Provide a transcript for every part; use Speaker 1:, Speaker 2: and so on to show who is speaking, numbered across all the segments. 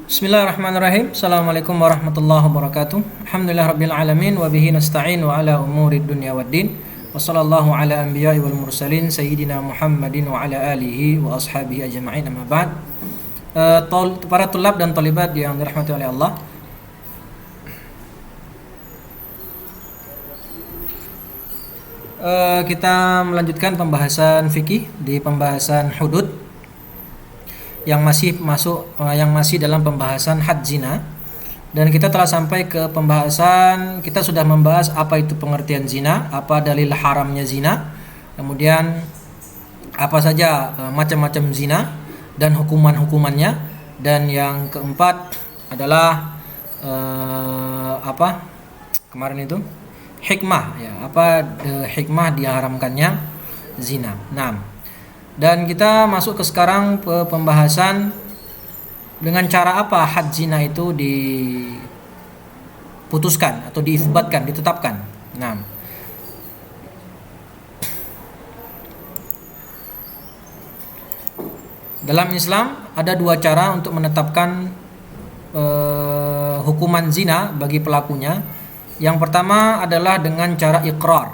Speaker 1: Bismillahirrahmanirrahim. Assalamualaikum warahmatullahi wabarakatuh. Alhamdulillah rabbil alamin wa bihi nasta'in wa ala umuri dunya waddin. Wa sallallahu ala anbiya'i wal mursalin sayyidina Muhammadin wa ala alihi wa ashabihi ajma'in, amma ba'd. Para tulab dan talibat yang dirahmati oleh Allah, kita melanjutkan pembahasan fikih di pembahasan hudud yang masih dalam pembahasan had zina, dan kita telah sampai ke pembahasan, kita sudah membahas apa itu pengertian zina, apa dalil haramnya zina, kemudian apa saja macam-macam zina dan hukuman-hukumannya, dan yang keempat adalah kemarin itu hikmah, ya, hikmah diharamkannya zina. Nah, dan kita masuk ke sekarang pembahasan dengan cara apa had zina itu diputuskan atau diisbatkan, ditetapkan. Nah, dalam Islam ada dua cara untuk menetapkan hukuman zina bagi pelakunya. Yang pertama adalah dengan cara iqrar.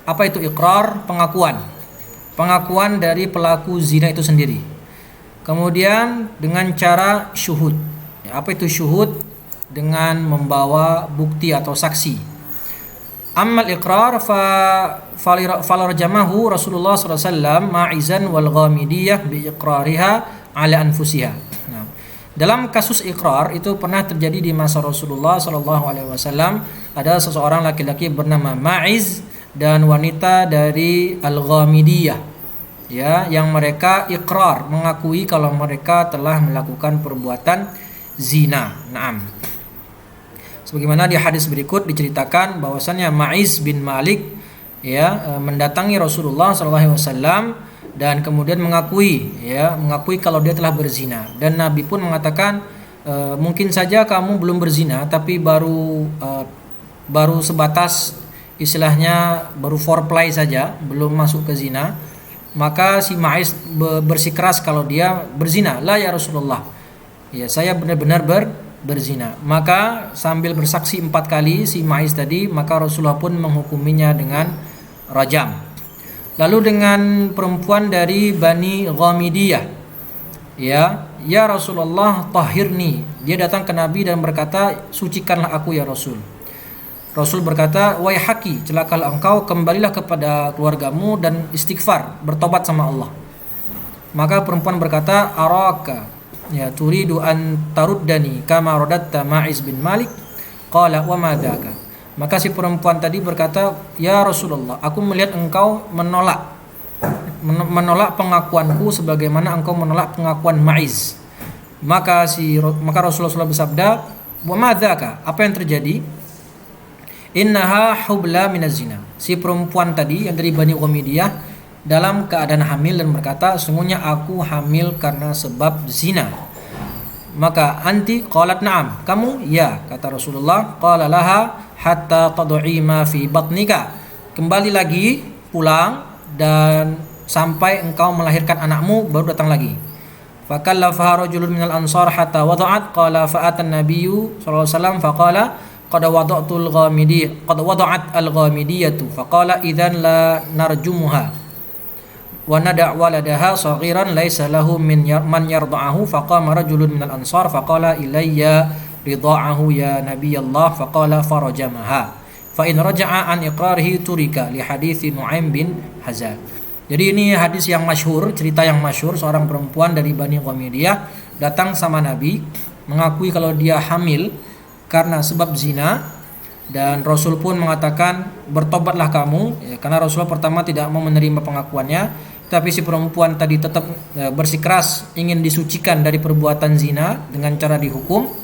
Speaker 1: Apa itu iqrar? Pengakuan dari pelaku zina itu sendiri. Kemudian dengan cara syuhud. Apa itu syuhud? Dengan membawa bukti atau saksi. Ammal iqrar falarjamahu Rasulullah SAW ma'izan wal ghamidiyah bi iqrariha ala anfusiha. Nah, dalam kasus iqrar itu pernah terjadi di masa Rasulullah SAW. Ada seseorang laki-laki bernama Ma'iz dan wanita dari Al-Ghamidiyah, ya, yang mereka iqrar, mengakui kalau mereka telah melakukan perbuatan zina. Naam. Sebagaimana di hadis berikut diceritakan bahwasannya Ma'iz bin Malik, ya, mendatangi Rasulullah SAW dan kemudian mengakui kalau dia telah berzina, dan Nabi pun mengatakan, mungkin saja kamu belum berzina tapi baru sebatas istilahnya baru foreplay saja, belum masuk ke zina. Maka si Ma'iz bersikeras kalau dia berzina. La ya Rasulullah, ya saya benar-benar berzina. Maka sambil bersaksi 4 kali si Ma'iz tadi, maka Rasulullah pun menghukuminya dengan rajam. Lalu dengan perempuan dari Bani Ghamidiyah, ya Rasulullah tahhirni, dia datang ke Nabi dan berkata, sucikanlah aku ya Rasul. Rasul berkata, waihaki, celakalah engkau, kembalilah kepada keluargamu dan istighfar, bertobat sama Allah. Maka perempuan berkata, araka, ya, turidu an taruddani kama radatta Ma'iz bin Malik. Qala wa ma dzaka. Maka si perempuan tadi berkata, ya Rasulullah, aku melihat engkau menolak pengakuanku sebagaimana engkau menolak pengakuan Ma'iz. Maka Rasulullah bersabda, wa ma dzaka, apa yang terjadi? Innaha hubla minaz zina. Si perempuan tadi yang dari Bani Ghamidiyah dalam keadaan hamil dan berkata, sungguhnya aku hamil karena sebab zina. Maka anti, qalat na'am, kamu? Ya, kata Rasulullah. Qala laha hatta tad'i ma fi batnika, kembali lagi pulang dan sampai engkau melahirkan anakmu baru datang lagi. Fakallafaha rajulun minal ansar hatta wada'at. Qala fa'atan nabiyyu sallallahu alaihi wasallam faqala qad wada'at al-ghamidiyatu faqala idzan la narjumuha wa nada' waladaha saghiran laysa lahu man yarda'ahu. Faqama rajulun minal ansar faqala ilayya rida'ahu ya nabiyallah. Faqala farajamaha fa in raja'a an iqrarihi turika, li hadithi Nu'aim bin Hazal. Jadi ini hadis yang masyhur, cerita yang masyhur, seorang perempuan dari Bani Ghamidiyah datang sama Nabi mengakui kalau dia hamil karena sebab zina, dan Rasul pun mengatakan, bertobatlah kamu, ya, karena Rasulullah pertama tidak mau menerima pengakuannya, tapi si perempuan tadi tetap bersikeras ingin disucikan dari perbuatan zina dengan cara dihukum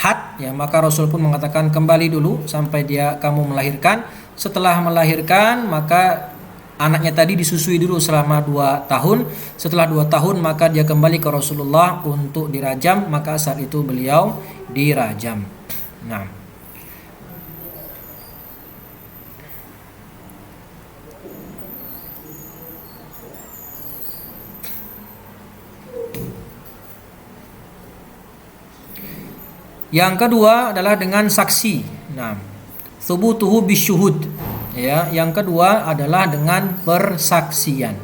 Speaker 1: had, ya, maka Rasul pun mengatakan, kembali dulu sampai kamu melahirkan. Setelah melahirkan, maka anaknya tadi disusui dulu selama 2 tahun. Setelah 2 tahun maka dia kembali ke Rasulullah untuk dirajam, maka saat itu beliau dirajam. Nah, Yang kedua adalah dengan saksi. Nah, thubutuhu bisyuhud. Ya, yang kedua adalah dengan persaksian.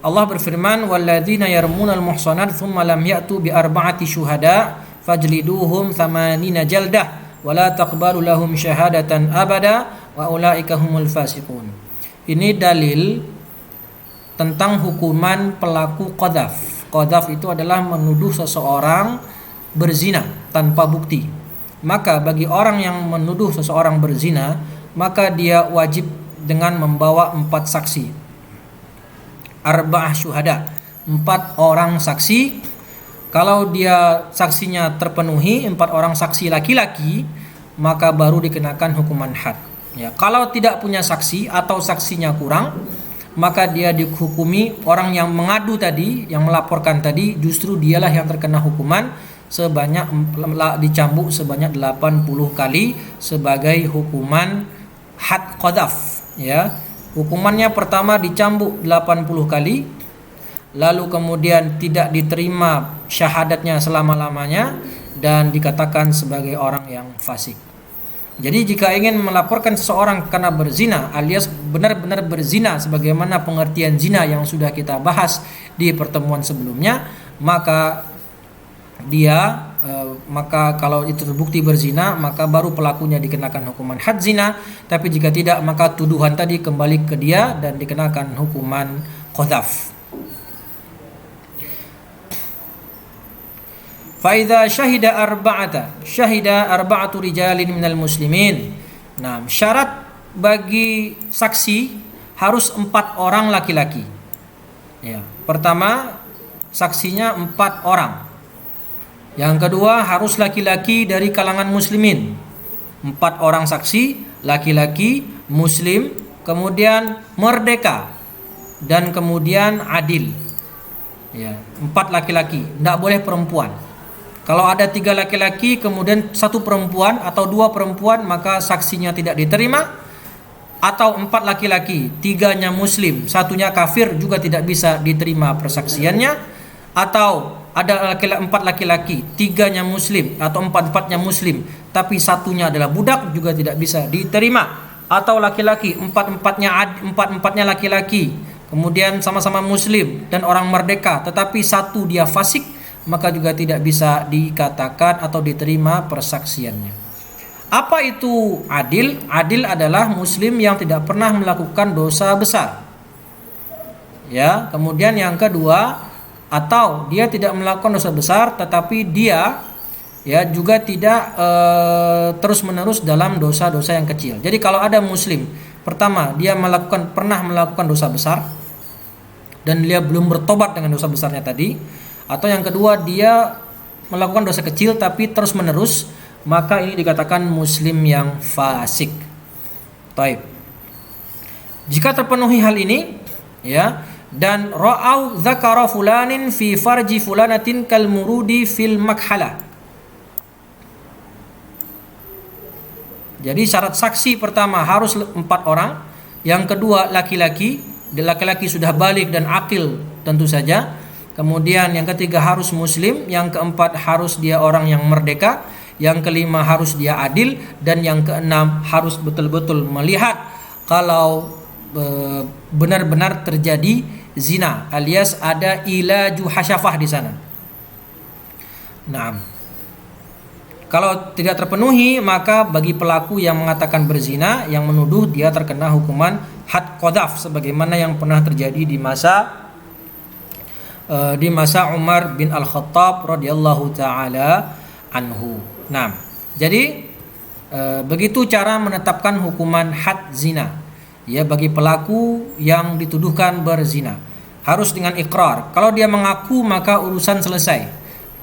Speaker 1: Allah berfirman, "Walladzina yarmunal muhsanat tsumma lam ya'tu bi arba'ati syuhada fajliduhum 80 jaldah wa la taqbalu lahum syahadatan abada wa ulaika humul fasiqun." Ini dalil tentang hukuman pelaku qadzaf. Qadzaf itu adalah menuduh seseorang berzina tanpa bukti. Maka bagi orang yang menuduh seseorang berzina, maka dia wajib dengan membawa 4 saksi. Arba'ah syuhada, 4 orang saksi. Kalau dia saksinya terpenuhi, 4 orang saksi laki-laki, maka baru dikenakan hukuman had. Ya, kalau tidak punya saksi atau saksinya kurang, maka dia dihukumi orang yang mengadu tadi, yang melaporkan tadi, justru dialah yang terkena hukuman sebanyak dicambuk sebanyak 80 kali sebagai hukuman had qadzaf. Ya, hukumannya pertama dicambuk 80 kali, lalu kemudian tidak diterima syahadatnya selama-lamanya dan dikatakan sebagai orang yang fasik. Jadi jika ingin melaporkan seseorang karena berzina alias benar-benar berzina sebagaimana pengertian zina yang sudah kita bahas di pertemuan sebelumnya, maka kalau itu terbukti berzina, maka baru pelakunya dikenakan hukuman had zina. Tapi jika tidak, maka tuduhan tadi kembali ke dia dan dikenakan hukuman qadzaf. Faidha syahida arba'atu rijalin minal muslimin. Nah, syarat bagi saksi harus 4 orang laki-laki. Ya, pertama saksinya 4 orang. Yang kedua harus laki-laki dari kalangan muslimin. 4 orang saksi laki-laki muslim, kemudian merdeka dan kemudian adil. Ya, 4 laki-laki, tidak boleh perempuan. Kalau ada 3 laki-laki kemudian 1 perempuan atau 2 perempuan, maka saksinya tidak diterima. Atau 4 laki-laki, 3-nya muslim, 1-nya kafir, juga tidak bisa diterima persaksiannya. Atau ada 4 laki-laki, 3-nya muslim atau 4-4-nya muslim, tapi 1-nya adalah budak, juga tidak bisa diterima. Atau laki-laki, 4-4-nya laki-laki, kemudian sama-sama muslim dan orang merdeka, tetapi 1 dia fasik, maka juga tidak bisa dikatakan atau diterima persaksiannya. Apa itu adil? Adil adalah muslim yang tidak pernah melakukan dosa besar. Ya, kemudian yang kedua, atau dia tidak melakukan dosa besar tetapi dia juga tidak terus-menerus dalam dosa-dosa yang kecil. Jadi kalau ada muslim, pertama dia pernah melakukan dosa besar dan dia belum bertobat dengan dosa besarnya tadi, atau yang kedua dia melakukan dosa kecil tapi terus menerus, maka ini dikatakan muslim yang fasik. Taib. Jika terpenuhi hal ini, ya, dan ra'au dzakara fulanin fi farji fulanatin kal murudi fil makhala. Jadi syarat saksi pertama harus 4 orang, yang kedua laki-laki sudah balik dan akil tentu saja. Kemudian yang ketiga harus muslim, yang keempat harus dia orang yang merdeka, yang kelima harus dia adil, dan yang keenam harus betul-betul melihat kalau benar-benar terjadi zina alias ada ilaju hasyafah di sana. Nah, kalau tidak terpenuhi, maka bagi pelaku yang mengatakan berzina, yang menuduh, dia terkena hukuman had qadzaf sebagaimana yang pernah terjadi di masa Umar bin Al-Khattab radhiyallahu taala anhu. Nah, jadi begitu cara menetapkan hukuman had zina. Ya, bagi pelaku yang dituduhkan berzina harus dengan ikrar. Kalau dia mengaku, maka urusan selesai.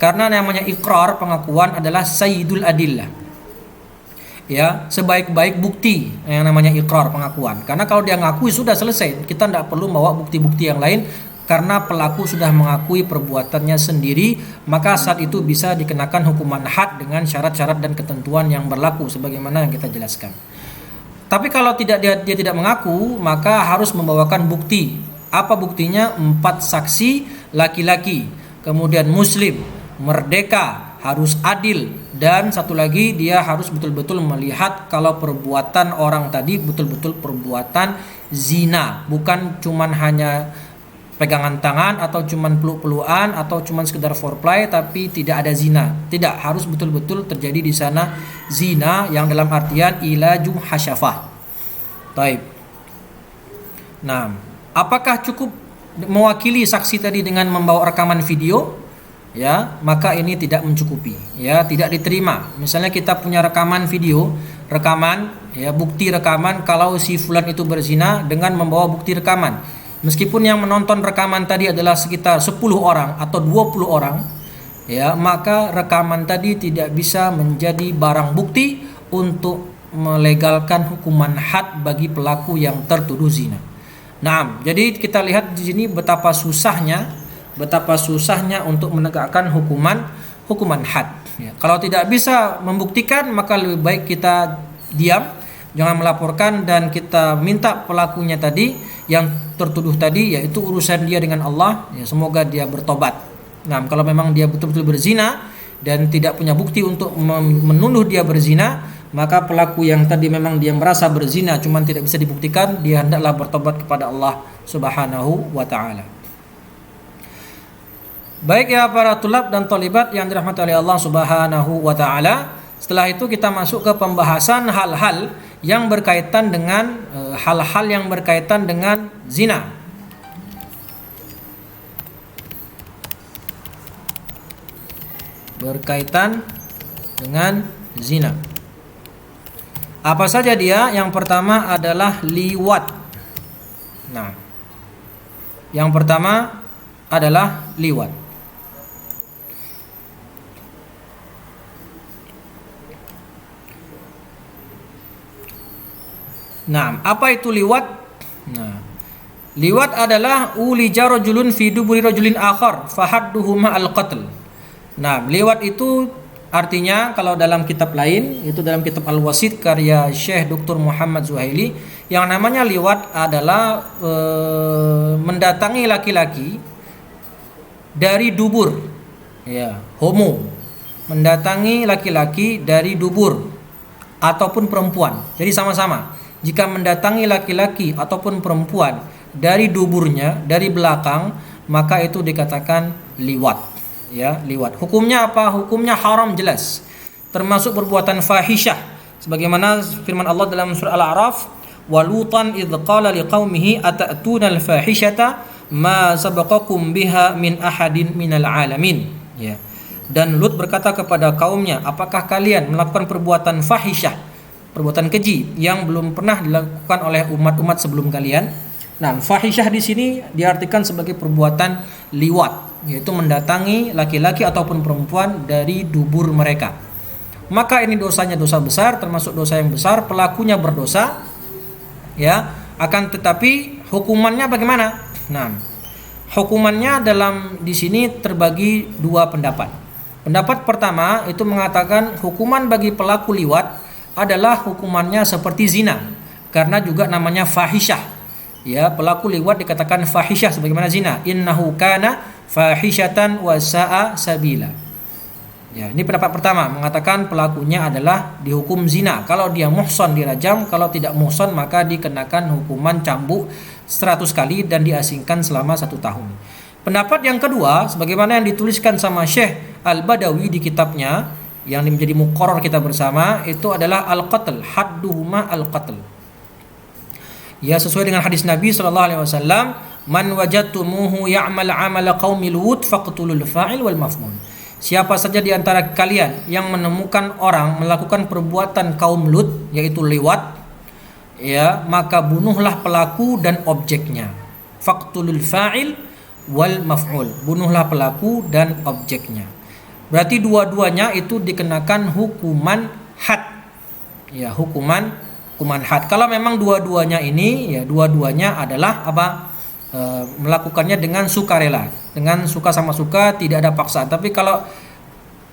Speaker 1: Karena namanya ikrar, pengakuan adalah sayyidul adillah. Ya, sebaik-baik bukti yang namanya ikrar, pengakuan. Karena kalau dia ngaku sudah selesai, kita tidak perlu bawa bukti-bukti yang lain. Karena pelaku sudah mengakui perbuatannya sendiri, maka saat itu bisa dikenakan hukuman had dengan syarat-syarat dan ketentuan yang berlaku sebagaimana yang kita jelaskan. Tapi kalau dia tidak mengaku, maka harus membawakan bukti. Apa buktinya? 4 saksi laki-laki, kemudian muslim, merdeka, harus adil, dan satu lagi dia harus betul-betul melihat kalau perbuatan orang tadi betul-betul perbuatan zina, bukan cuman hanya pegangan tangan atau cuman peluk-pelukan atau cuman sekedar foreplay tapi tidak ada zina. Tidak, harus betul-betul terjadi di sana zina yang dalam artian ilaju hasyafah. Taib. Nah, apakah cukup mewakili saksi tadi dengan membawa rekaman video? Ya, maka ini tidak mencukupi, ya, tidak diterima. Misalnya kita punya rekaman video, rekaman, ya, bukti rekaman kalau si fulan itu berzina dengan membawa bukti rekaman. Meskipun yang menonton rekaman tadi adalah sekitar 10 orang atau 20 orang, ya, maka rekaman tadi tidak bisa menjadi barang bukti untuk melegalkan hukuman had bagi pelaku yang tertuduh zina. Nah, jadi kita lihat di sini betapa susahnya untuk menegakkan hukuman had. Ya, kalau tidak bisa membuktikan maka lebih baik kita diam, jangan melaporkan, dan kita minta pelakunya tadi yang tertuduh tadi, yaitu urusan dia dengan Allah, ya, semoga dia bertobat. Nah, kalau memang dia betul-betul berzina dan tidak punya bukti untuk menuduh dia berzina, maka pelaku yang tadi memang dia merasa berzina cuman tidak bisa dibuktikan, dia hendaklah bertobat kepada Allah Subhanahu wa taala. Baik ya para tulab dan tolibat yang dirahmati oleh Allah Subhanahu wa taala, setelah itu kita masuk ke pembahasan hal-hal yang berkaitan dengan zina. Berkaitan dengan zina. Apa saja dia? Yang pertama adalah liwat. Nah, yang pertama adalah liwat. Nah, apa itu liwat? Nah, liwat adalah ulija rajulun fi duburi rajulin akhar fahadduhuma al-qatl. Nah, liwat itu artinya kalau dalam kitab lain, itu dalam kitab Al-Wasit karya Syekh Dr. Muhammad Zuhaili, yang namanya liwat adalah mendatangi laki-laki dari dubur. Ya, homo. Mendatangi laki-laki dari dubur ataupun perempuan. Jadi sama-sama. Jika mendatangi laki-laki ataupun perempuan dari duburnya, dari belakang, maka itu dikatakan liwat. Ya, liwat. Hukumnya apa? Hukumnya haram jelas. Termasuk perbuatan fahisyah. Sebagaimana firman Allah dalam surah Al-A'raf, "Walutan idz qala liqaumihi atatuna al-fahishata ma sabaqakum biha min ahadin minal alamin." Ya. Dan Lut berkata kepada kaumnya, apakah kalian melakukan perbuatan fahisyah, perbuatan keji yang belum pernah dilakukan oleh umat-umat sebelum kalian? Nah, fahisyah di sini diartikan sebagai perbuatan liwat, yaitu mendatangi laki-laki ataupun perempuan dari dubur mereka. Maka ini dosanya dosa besar, termasuk dosa yang besar, pelakunya berdosa, ya. Akan tetapi hukumannya bagaimana? Nah, hukumannya dalam di sini terbagi dua pendapat. Pendapat pertama itu mengatakan hukuman bagi pelaku liwat adalah hukumannya seperti zina, karena juga namanya fahisyah. Ya, pelaku liwat dikatakan fahisyah sebagaimana zina. Innahu kana fahishatan wa sa'a sabila. Ya, ini pendapat pertama mengatakan pelakunya adalah dihukum zina. Kalau dia muhsan dirajam, kalau tidak muhsan maka dikenakan hukuman cambuk 100 kali dan diasingkan selama 1 tahun. Pendapat yang kedua, sebagaimana yang dituliskan sama Syekh Al-Badawi di kitabnya yang menjadi muqarrar kita bersama, itu adalah al-qatl, hadduhuma al-qatl. Ya, sesuai dengan hadis Nabi sallallahu alaihi wasallam, man wajadtumuhu ya'mal 'amala qaumi lut faqtulul fa'il wal maf'ul. Siapa saja di antara kalian yang menemukan orang melakukan perbuatan kaum Lut, yaitu liwat, ya, maka bunuhlah pelaku dan objeknya. Faqtulul fa'il wal maf'ul. Bunuhlah pelaku dan objeknya. Berarti dua-duanya itu dikenakan hukuman had. Ya, hukuman had. Kalau memang dua-duanya ini, ya, dua-duanya adalah apa? Melakukannya dengan sukarela, dengan suka sama suka, tidak ada paksaan. Tapi kalau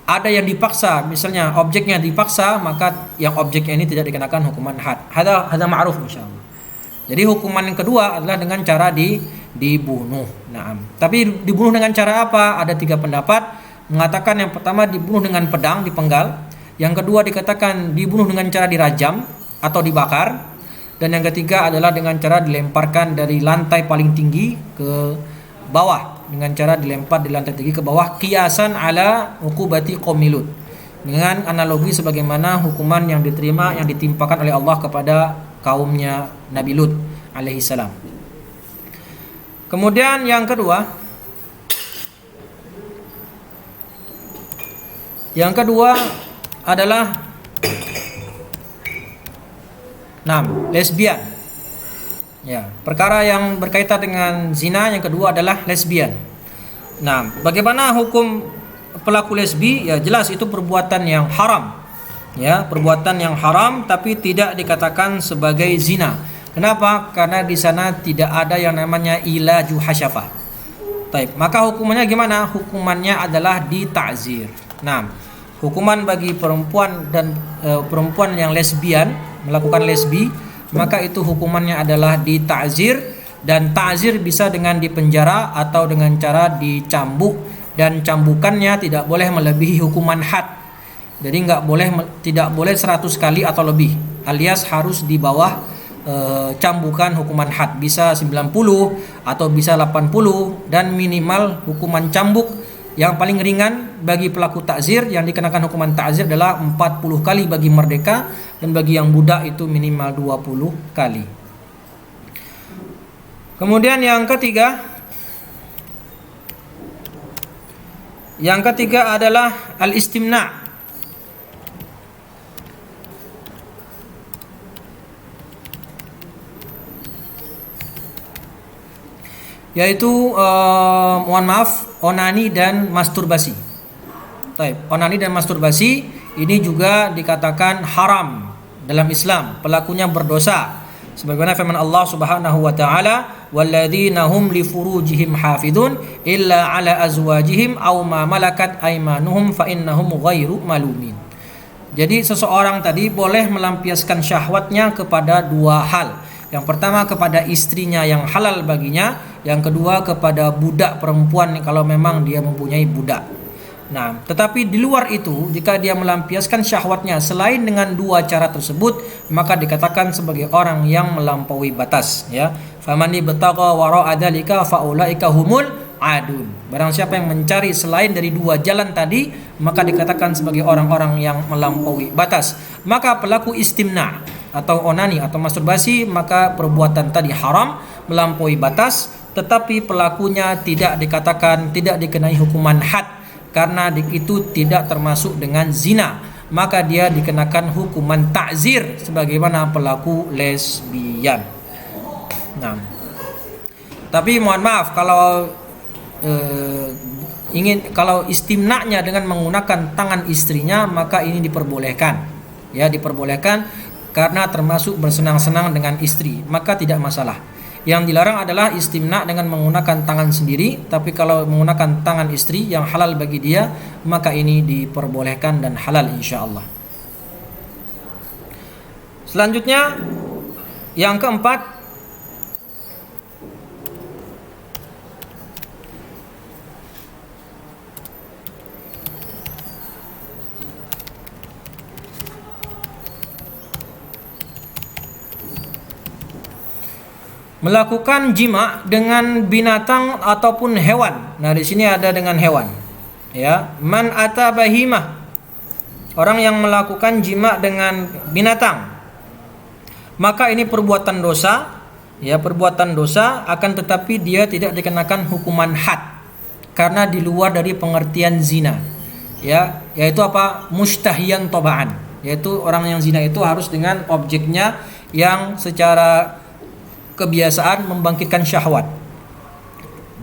Speaker 1: ada yang dipaksa, misalnya objeknya dipaksa, maka yang objeknya ini tidak dikenakan hukuman had. Hada ma'ruf insyaallah. Jadi hukuman yang kedua adalah dengan cara dibunuh. Nah, tapi dibunuh dengan cara apa? Ada 3 pendapat. mengatakan yang pertama dibunuh dengan pedang, dipenggal. Yang kedua dikatakan dibunuh dengan cara dirajam atau dibakar. Dan yang ketiga adalah dengan cara dilemparkan dari lantai paling tinggi ke bawah, dengan cara dilempar dari lantai tinggi ke bawah, qiyasan ala uqubati qaumi Lut, dengan analogi sebagaimana hukuman yang diterima, yang ditimpakan oleh Allah kepada kaumnya Nabi Lut alaihi salam. Kemudian yang kedua adalah lesbian. Ya, perkara yang berkaitan dengan zina yang kedua adalah lesbian. Nah, bagaimana hukum pelaku lesbi? Ya, jelas itu perbuatan yang haram. Ya, perbuatan yang haram tapi tidak dikatakan sebagai zina. Kenapa? Karena di sana tidak ada yang namanya ilaju hasyafah. Taib. Maka hukumannya gimana? Hukumannya adalah dita'zir. Nah, hukuman bagi perempuan dan perempuan yang lesbian melakukan lesbi, maka itu hukumannya adalah dita'zir, dan ta'zir bisa dengan dipenjara atau dengan cara dicambuk, dan cambukannya tidak boleh melebihi hukuman had. Jadi tidak boleh 100 kali atau lebih, alias harus di bawah cambukan hukuman had, bisa 90 atau bisa 80, dan minimal hukuman cambuk yang paling ringan bagi pelaku ta'zir yang dikenakan hukuman ta'zir adalah 40 kali bagi merdeka, dan bagi yang budak itu minimal 20 kali. Kemudian yang ketiga adalah al-istimna'. Yaitu onani dan masturbasi. Onani dan masturbasi ini juga dikatakan haram dalam Islam, pelakunya berdosa. Sebagaimana firman Allah Subhanahu wa taala, "Walladzina hum li furujihim hafidun illa ala azwajihim aw ma malakat aymanuhum fa innahum ghairu malumin." Jadi seseorang tadi boleh melampiaskan syahwatnya kepada dua hal. Yang pertama kepada istrinya yang halal baginya, yang kedua kepada budak perempuan kalau memang dia mempunyai budak. Nah, tetapi di luar itu, jika dia melampiaskan syahwatnya selain dengan dua cara tersebut, maka dikatakan sebagai orang yang melampaui batas, ya. Famani bataqa wara'a dzalika faulaika humul adun. Barang siapa yang mencari selain dari dua jalan tadi, maka dikatakan sebagai orang-orang yang melampaui batas. Maka pelaku istimna atau onani atau masturbasi, maka perbuatan tadi haram, melampaui batas, tetapi pelakunya tidak dikenai hukuman had karena itu tidak termasuk dengan zina, maka dia dikenakan hukuman ta'zir sebagaimana pelaku lesbian. Nah, tapi mohon maaf kalau kalau istimna'nya dengan menggunakan tangan istrinya, maka ini diperbolehkan. Ya, diperbolehkan karena termasuk bersenang-senang dengan istri, maka tidak masalah. Yang dilarang adalah istimna dengan menggunakan tangan sendiri, tapi kalau menggunakan tangan istri yang halal bagi dia, maka ini diperbolehkan dan halal insyaallah. Selanjutnya yang keempat, melakukan jima dengan binatang ataupun hewan. Nah, di sini ada dengan hewan. Ya, man ata bahimah. Orang yang melakukan jima dengan binatang, maka ini perbuatan dosa. Ya, perbuatan dosa, akan tetapi dia tidak dikenakan hukuman had karena di luar dari pengertian zina. Ya, yaitu apa? Mustahiyan tobaan. Yaitu orang yang zina itu harus dengan objeknya yang secara kebiasaan membangkitkan syahwat,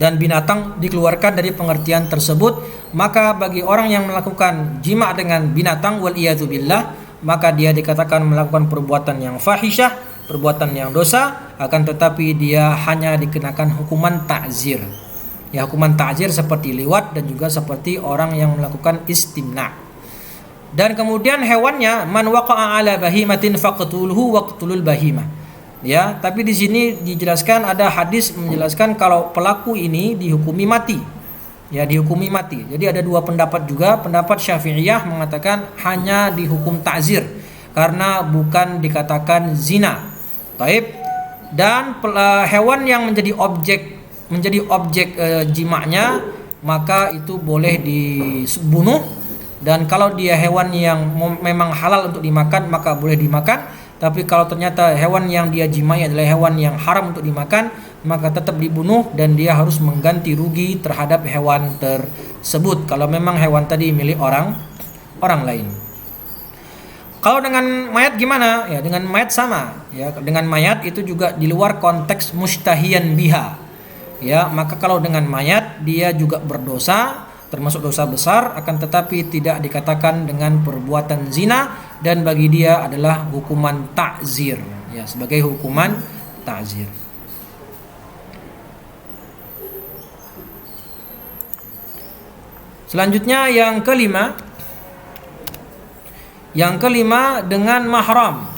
Speaker 1: dan binatang dikeluarkan dari pengertian tersebut. Maka bagi orang yang melakukan jima dengan binatang, wal iyadzubillah, maka dia dikatakan melakukan perbuatan yang fahisyah, perbuatan yang dosa, akan tetapi dia hanya dikenakan hukuman ta'zir. Ya, hukuman ta'zir seperti liwat dan juga seperti orang yang melakukan istimna. Dan kemudian hewannya, man waqa'a ala bahimatin faqtuluhu waqtulul bahimah. Ya, tapi di sini dijelaskan, ada hadis menjelaskan kalau pelaku ini dihukumi mati. ya dihukumi mati. Jadi ada dua pendapat juga. Pendapat Syafi'iyah mengatakan hanya dihukum ta'zir karena bukan dikatakan zina. Taib. Dan hewan yang menjadi objek jimaknya, maka itu boleh dibunuh. Dan kalau dia hewan yang memang halal untuk dimakan, maka boleh dimakan. Tapi kalau ternyata hewan yang dia jimai adalah hewan yang haram untuk dimakan, maka tetap dibunuh dan dia harus mengganti rugi terhadap hewan tersebut kalau memang hewan tadi milik orang lain. Kalau dengan mayat gimana? Ya, dengan mayat sama. Ya, dengan mayat itu juga di luar konteks mustahiyan biha. Ya, maka kalau dengan mayat dia juga berdosa, termasuk dosa besar, akan tetapi tidak dikatakan dengan perbuatan zina dan bagi dia adalah hukuman ta'zir. Ya, sebagai hukuman ta'zir. Selanjutnya yang kelima. Yang kelima dengan mahram.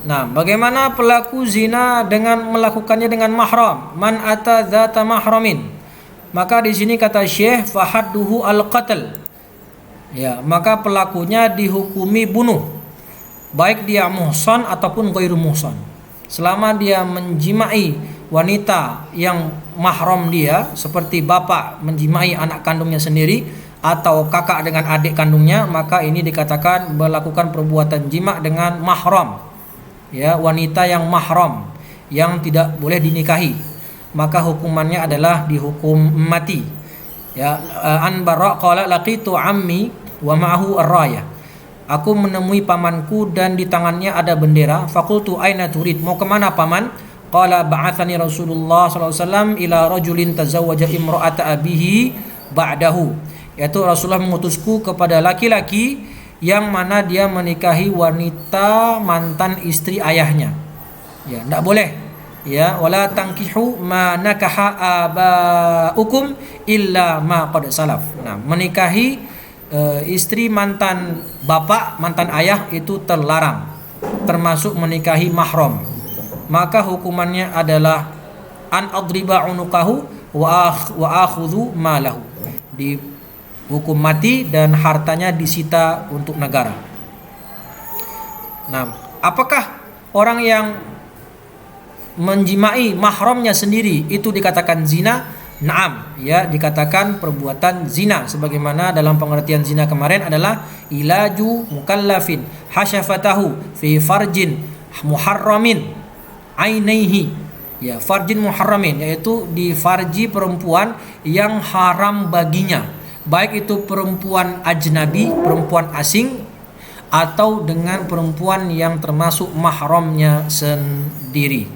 Speaker 1: Nah, bagaimana pelaku zina dengan melakukannya dengan mahram? Man ata dzata mahramin. Maka di sini kata Syekh fahadduhu al-qatl. Ya, maka pelakunya dihukumi bunuh. Baik dia muhsan ataupun ghairu muhsan. Selama dia menjimai wanita yang mahram dia, seperti bapak menjimai anak kandungnya sendiri atau kakak dengan adik kandungnya, maka ini dikatakan melakukan perbuatan jima dengan mahram. Ya, wanita yang mahram yang tidak boleh dinikahi, maka hukumannya adalah dihukum mati. Ya, an Bara qala laqitu ammi wa ma'ahu ar-rayah. Aku menemui pamanku dan di tangannya ada bendera. Faqultu aina turid? Mau kemana paman? Qala ba'athani Rasulullah sallallahu alaihi wasallam ila rajulin tazawwaja imra'ata abihi ba'dahu. Yaitu Rasulullah mengutusku kepada laki-laki yang mana dia menikahi wanita mantan istri ayahnya. Ya, enggak boleh. Ya, wala tankihu ma nakaha abaukum illa ma qad salaf. Nah, menikahi istri mantan bapak, mantan ayah itu terlarang, termasuk menikahi mahram. Maka hukumannya adalah an adriba unuqahu wa akhudhu malahu. Dihukum mati dan hartanya disita untuk negara. Nah, apakah orang yang menjimai mahramnya sendiri itu dikatakan zina? Naam, ya, dikatakan perbuatan zina sebagaimana dalam pengertian zina kemarin adalah ilaju mukallafin hasyafatahu fi farjin muharramin ainaihi. Ya, farjin muharramin yaitu di farji perempuan yang haram baginya, baik itu perempuan ajnabi, perempuan asing, atau dengan perempuan yang termasuk mahramnya sendiri.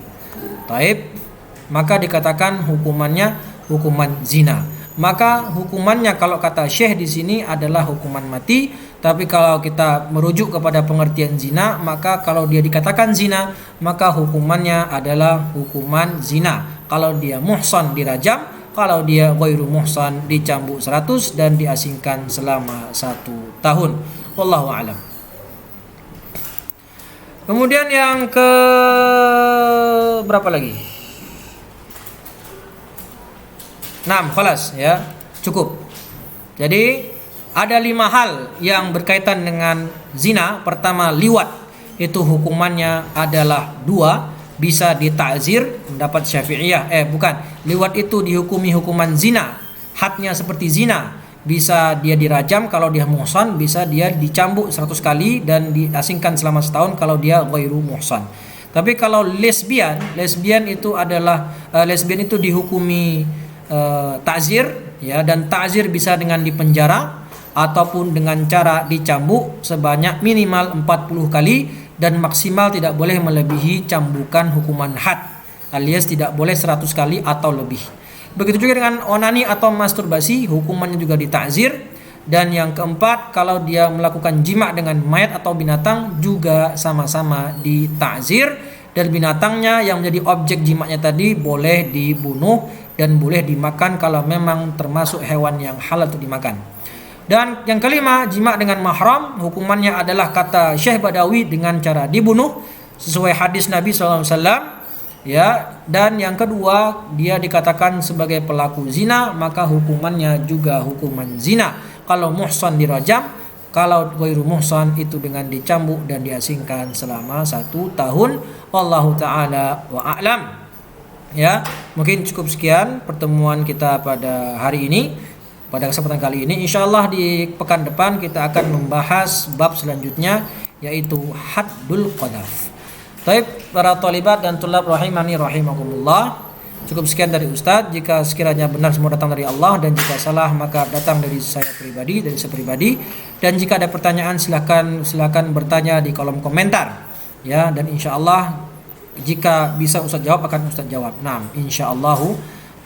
Speaker 1: Taib, maka dikatakan hukumannya hukuman zina. Maka hukumannya kalau kata Syekh di sini adalah hukuman mati. Tapi kalau kita merujuk kepada pengertian zina, maka kalau dia dikatakan zina, maka hukumannya adalah hukuman zina. Kalau dia muhsan dirajam, kalau dia ghairu muhsan dicambuk 100 dan diasingkan selama 1 tahun. Wallahu a'lam. Kemudian yang ke berapa lagi? 6, khalas ya, cukup. Jadi ada 5 hal yang berkaitan dengan zina. Pertama, liwat. Itu hukumannya adalah 2, bisa ditakzir, pendapat Syafi'iyah. Bukan, liwat itu dihukumi hukuman zina, hadnya seperti zina. Bisa dia dirajam kalau dia muhsan, bisa dia dicambuk 100 kali dan diasingkan selama setahun kalau dia ghairu muhsan. Tapi kalau lesbian itu adalah lesbian itu dihukumi ta'zir, ya, dan ta'zir bisa dengan dipenjara ataupun dengan cara dicambuk sebanyak minimal 40 kali dan maksimal tidak boleh melebihi cambukan hukuman had, alias tidak boleh 100 kali atau lebih. Begitu juga dengan onani atau masturbasi, hukumannya juga ditakzir. Dan yang keempat, kalau dia melakukan jima dengan mayat atau binatang juga sama-sama ditakzir, dan binatangnya yang menjadi objek jimaknya tadi boleh dibunuh dan boleh dimakan kalau memang termasuk hewan yang halal untuk dimakan. Dan yang kelima, jima dengan mahram, hukumannya adalah kata Syekh Badawi dengan cara dibunuh sesuai hadis Nabi SAW. Ya, dan yang kedua dia dikatakan sebagai pelaku zina, maka hukumannya juga hukuman zina. Kalau muhsan dirajam, kalau ghairu muhsan itu dengan dicambuk dan diasingkan selama 1 tahun. Wallahu taala wa a'lam. Ya, mungkin cukup sekian pertemuan kita pada hari ini. Pada kesempatan kali ini, insyaallah di pekan depan kita akan membahas bab selanjutnya, yaitu haddul qadhaf. Baik, para thalibat dan tulab rahimani rahimakumullah. Cukup sekian dari Ustadz. Jika sekiranya benar semua datang dari Allah, dan jika salah maka datang dari saya pribadi, Dan jika ada pertanyaan silakan bertanya di kolom komentar. Ya, dan insyaallah jika bisa Ustadz jawab akan Ustadz jawab. Naam, insyaallahu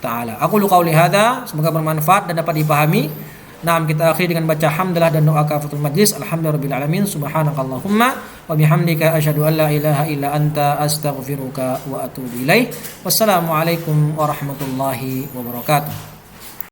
Speaker 1: taala. Aku lu qauli hadza, semoga bermanfaat dan dapat dipahami. Naam, kita akhiri dengan baca hamdalah dan doa kafaratul majlis. Alhamdulillahirabbil alamin. Subhanakallahumma wa bihamdika asyhadu an la ilaha illa anta astaghfiruka wa atubu ilaik. Wassalamualaikum warahmatullahi wabarakatuh.